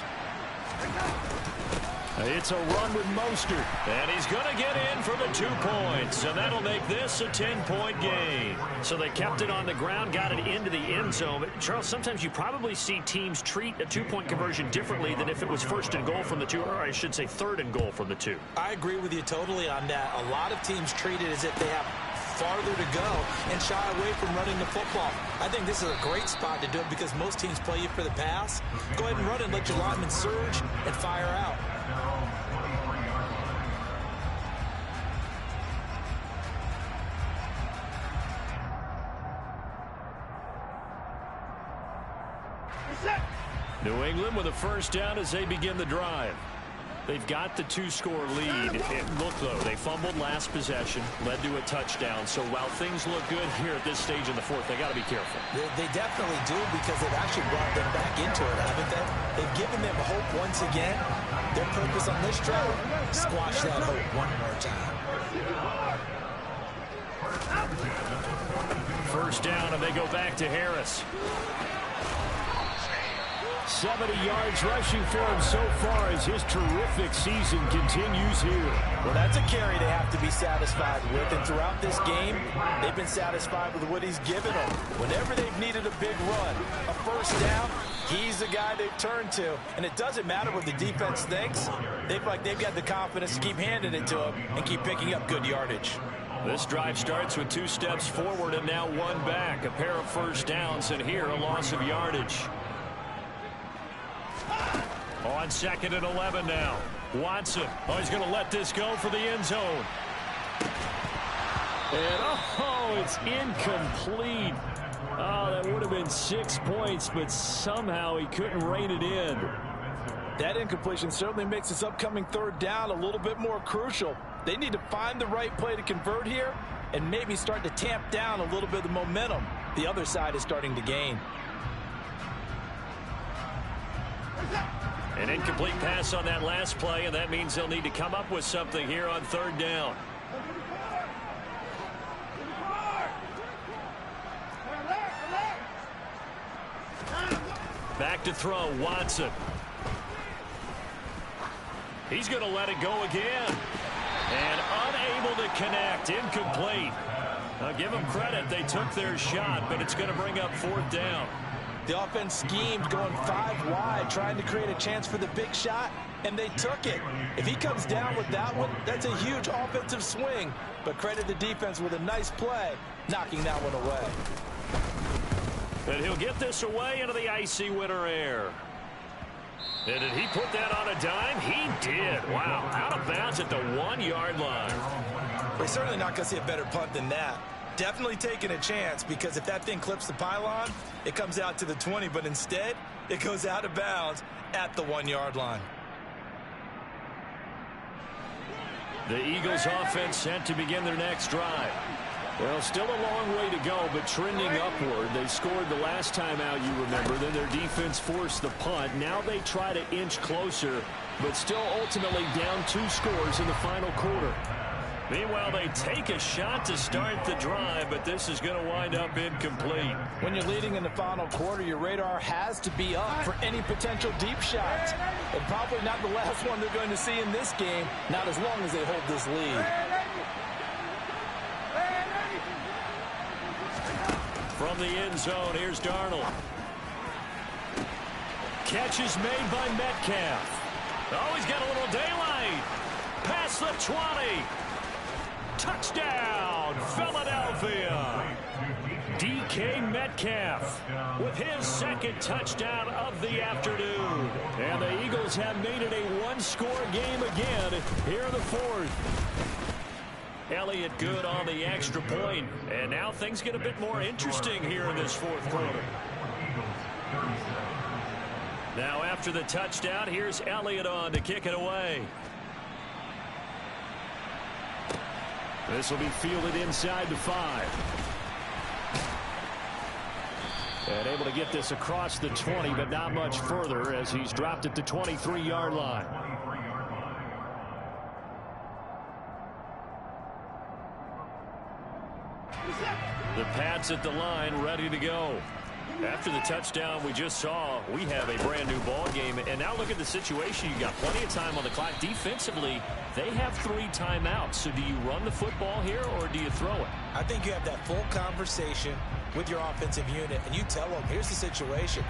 It's a run with Mostert, and he's going to get in for the 2 points, and that'll make this a 10-point game. So they kept it on the ground, got it into the end zone. But Charles, sometimes you probably see teams treat a 2-point conversion differently than if it was 1st and goal from the 2, or I should say 3rd and goal from the 2. I agree with you totally on that. A lot of teams treat it as if they have farther to go and shy away from running the football. I think this is a great spot to do it because most teams play you for the pass. Go ahead and run it, let your linemen surge and fire out. New England with a 1st down as they begin the drive. They've got the 2-score lead. Look, though, they fumbled last possession, led to a touchdown. So while things look good here at this stage in the 4th, they got to be careful. They definitely do because they've actually brought them back into it, haven't they? They've given them hope once again. Their purpose on this drive, squash that hope one more time. 1st down, and they go back to Harris. 70 yards rushing for him so far as his terrific season continues here. Well, that's a carry they have to be satisfied with, and throughout this game, they've been satisfied with what he's given them. Whenever they've needed a big run, a 1st down, he's the guy they've turned to. And it doesn't matter what the defense thinks. They've got the confidence to keep handing it to him and keep picking up good yardage. This drive starts with 2 steps forward and now 1 back. A pair of 1st downs, and here a loss of yardage. On 2nd and 11 now. Watson. Oh, he's going to let this go for the end zone. And, oh, it's incomplete. Oh, that would have been 6 points, but somehow he couldn't rein it in. That incompletion certainly makes this upcoming 3rd down a little bit more crucial. They need to find the right play to convert here and maybe start to tamp down a little bit of the momentum the other side is starting to gain. An incomplete pass on that last play, and that means they'll need to come up with something here on 3rd down. Back to throw, Watson. He's going to let it go again. And unable to connect, incomplete. Now give them credit, they took their shot, but it's going to bring up 4th down. The offense schemed going 5 wide, trying to create a chance for the big shot, and they took it. If he comes down with that one, that's a huge offensive swing. But credit the defense with a nice play, knocking that one away. And he'll get this away into the icy winter air. And did he put that on a dime? He did. Wow, out of bounds at the 1-yard line. We're certainly not going to see a better punt than that. Definitely taking a chance, because if that thing clips the pylon, it comes out to the 20, but instead it goes out of bounds at the 1-yard line. The Eagles offense set to begin their next drive. Well, still a long way to go, but trending upward. They scored the last time out, you remember. Then their defense forced the punt. Now they try to inch closer, but still ultimately down 2 scores in the final quarter. Meanwhile, they take a shot to start the drive, but this is going to wind up incomplete. When you're leading in the final quarter, your radar has to be up for any potential deep shots. And probably not the last one they're going to see in this game, not as long as they hold this lead. From the end zone, here's Darnold. Catch is made by Metcalf. Oh, he's got a little daylight. Past the 20. Touchdown, from Philadelphia, DK Metcalf with his second touchdown of the afternoon. And the Eagles have made it a one-score game again here in the fourth. Elliott good on the extra point, and now things get a bit more interesting here in this fourth quarter. Now after the touchdown, here's Elliott on to kick it away. This will be fielded inside the 5. And able to get this across the 20, but not much further as he's dropped at the 23-yard line. The Pats at the line, ready to go. After the touchdown we just saw, we have a brand new ball game. And now look at the situation. You got plenty of time on the clock. Defensively, they have 3 timeouts. So do you run the football here or do you throw it? I think you have that full conversation with your offensive unit, and you tell them, here's the situation.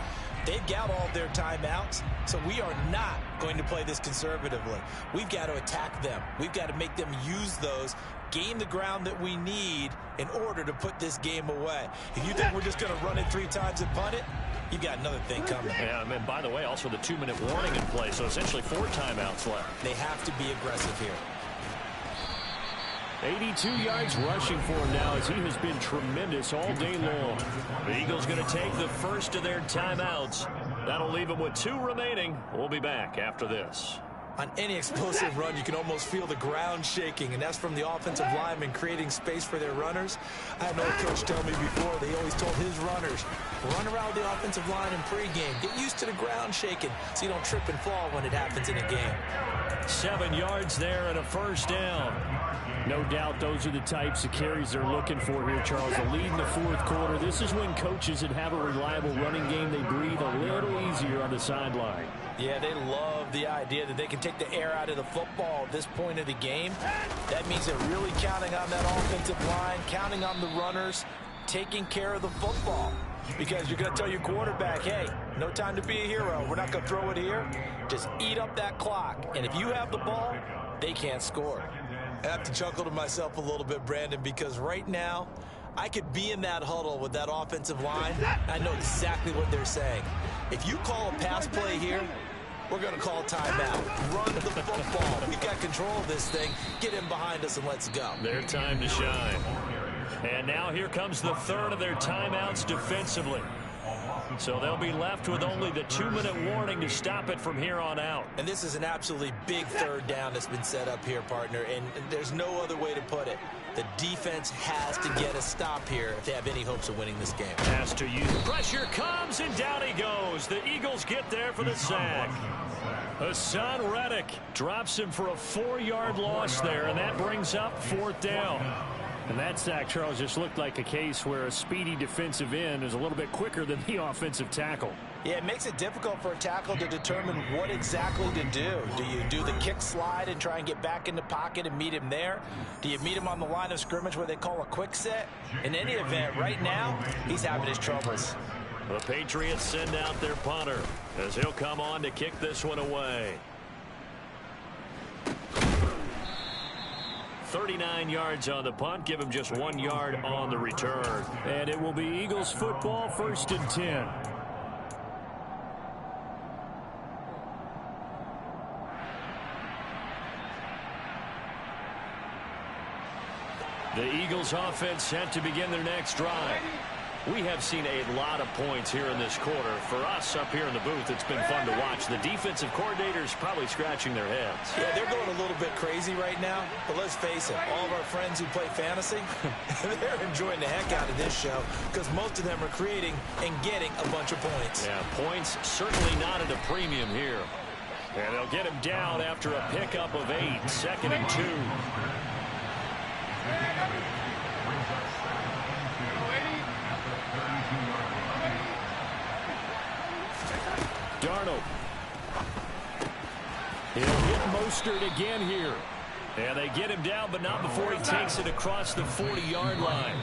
They've got all their timeouts, so we are not going to play this conservatively. We've got to attack them. We've got to make them use those, gain the ground that we need in order to put this game away. If you think we're just going to run it 3 times and punt it, you've got another thing coming. Yeah, and by the way, also the 2-minute warning in play, so essentially 4 timeouts left. They have to be aggressive here. 82 yards rushing for him now as he has been tremendous all day long. The Eagles going to take the first of their timeouts. That'll leave them with 2 remaining. We'll be back after this. On any explosive run, you can almost feel the ground shaking, and that's from the offensive linemen creating space for their runners. I had an old coach tell me before, they always told his runners, run around the offensive line in pregame. Get used to the ground shaking so you don't trip and fall when it happens in a game. 7 yards there and a first down. No doubt those are the types of carries they're looking for here, Charles. A lead in the fourth quarter. This is when coaches that have a reliable running game, they breathe a little easier on the sideline. Yeah, they love the idea that they can take the air out of the football at this point of the game. That means they're really counting on that offensive line, counting on the runners, taking care of the football. Because you're going to tell your quarterback, hey, no time to be a hero. We're not going to throw it here. Just eat up that clock. And if you have the ball, they can't score. I have to chuckle to myself a little bit, Brandon, because right now I could be in that huddle with that offensive line. I know exactly what they're saying. If you call a pass play here, we're going to call timeout. Run the football. We've got control of this thing. Get in behind us and let's go. Their time to shine. And now here comes the third of their timeouts defensively. So they'll be left with only the 2-minute warning to stop it from here on out. And this is an absolutely big third down that's been set up here, partner, and there's no other way to put it. The defense has to get a stop here if they have any hopes of winning this game. Has to use pressure, comes, and down he goes. The Eagles get there for the sack. Hassan Reddick drops him for a 4-yard loss there, and that brings up 4th down. And that sack, Charles, just looked like a case where a speedy defensive end is a little bit quicker than the offensive tackle. Yeah, it makes it difficult for a tackle to determine what exactly to do. Do you do the kick slide and try and get back in the pocket and meet him there? Do you meet him on the line of scrimmage where they call a quick set? In any event, right now, he's having his troubles. The Patriots send out their punter as he'll come on to kick this one away. 39 yards on the punt. Give him just 1 yard on the return. And it will be Eagles football, 1st and 10. The Eagles offense set to begin their next drive. We have seen a lot of points here in this quarter. For us up here in the booth, it's been fun to watch. The defensive coordinators probably scratching their heads. Yeah, they're going a little bit crazy right now. But let's face it, all of our friends who play fantasy, they're enjoying the heck out of this show because most of them are creating and getting a bunch of points. Yeah, points certainly not at a premium here. And they'll get him down after a pickup of 8. 2nd and 2. Darnold. He'll get Mostert again here. And they get him down, but not before he takes it across the 40-yard line.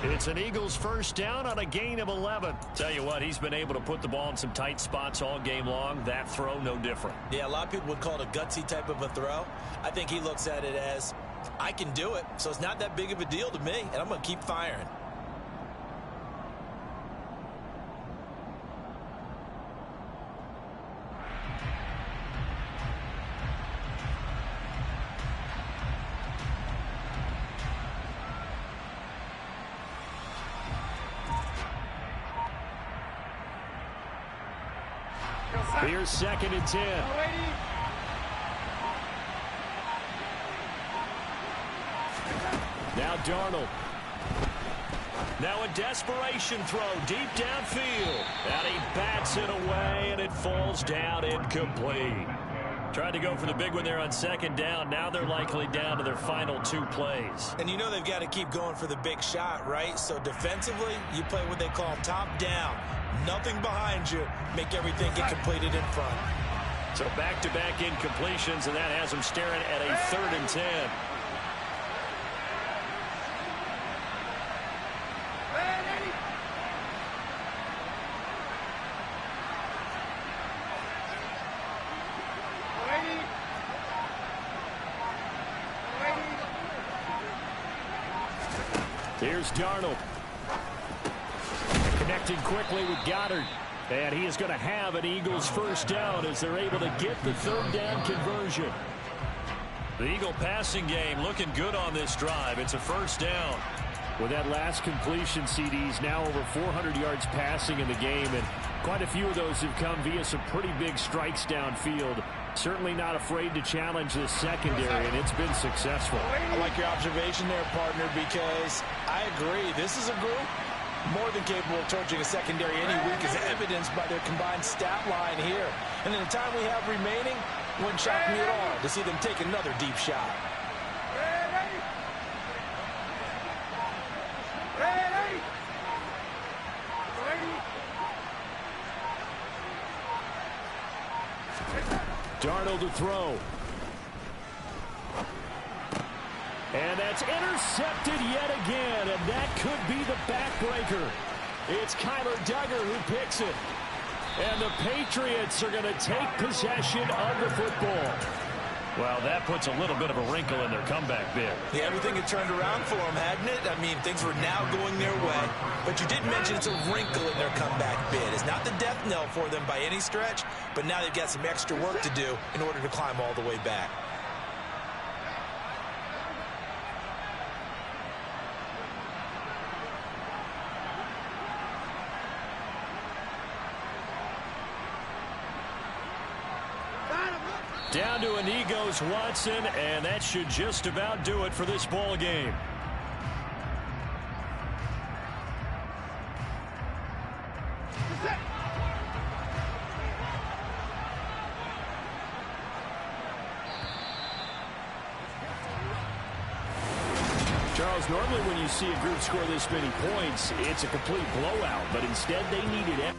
It's an Eagles first down on a gain of 11. Tell you what, he's been able to put the ball in some tight spots all game long. That throw, no different. Yeah, a lot of people would call it a gutsy type of a throw. I think he looks at it as I can do it, so it's not that big of a deal to me, and I'm going to keep firing. Here's 2nd and 10. Now Darnold. Now a desperation throw deep downfield. And he bats it away, and it falls down incomplete. Tried to go for the big one there on 2nd down. Now they're likely down to their final 2 plays. And you know they've got to keep going for the big shot, right? So defensively, you play what they call top down. Nothing behind you. Make everything get completed in front. So back-to-back incompletions, and that has them staring at a 3rd and 10. Here's Darnold. Connecting quickly with Goddard. And he is going to have an Eagles first down as they're able to get the 3rd down conversion. The Eagle passing game looking good on this drive. It's a first down. With that last completion, CD's now over 400 yards passing in the game, and quite a few of those have come via some pretty big strikes downfield. Certainly not afraid to challenge the secondary, and it's been successful. I like your observation there, partner, because I agree. This is a group more than capable of torching a secondary any week, as evidenced by their combined stat line here. And in the time we have remaining, wouldn't shock me at all to see them take another deep shot. Darnold to throw. And that's intercepted yet again, and that could be the backbreaker. It's Kyler Duggar who picks it. And the Patriots are going to take possession of the football. Well, that puts a little bit of a wrinkle in their comeback bid. Yeah, everything had turned around for them, hadn't it? I mean, things were now going their way. But you did mention it's a wrinkle in their comeback bid. It's not the death knell for them by any stretch, but now they've got some extra work to do in order to climb all the way back. Down to a knee goes Watson, and that should just about do it for this ball game. Charles, normally when you see a group score this many points, it's a complete blowout, but instead they needed it.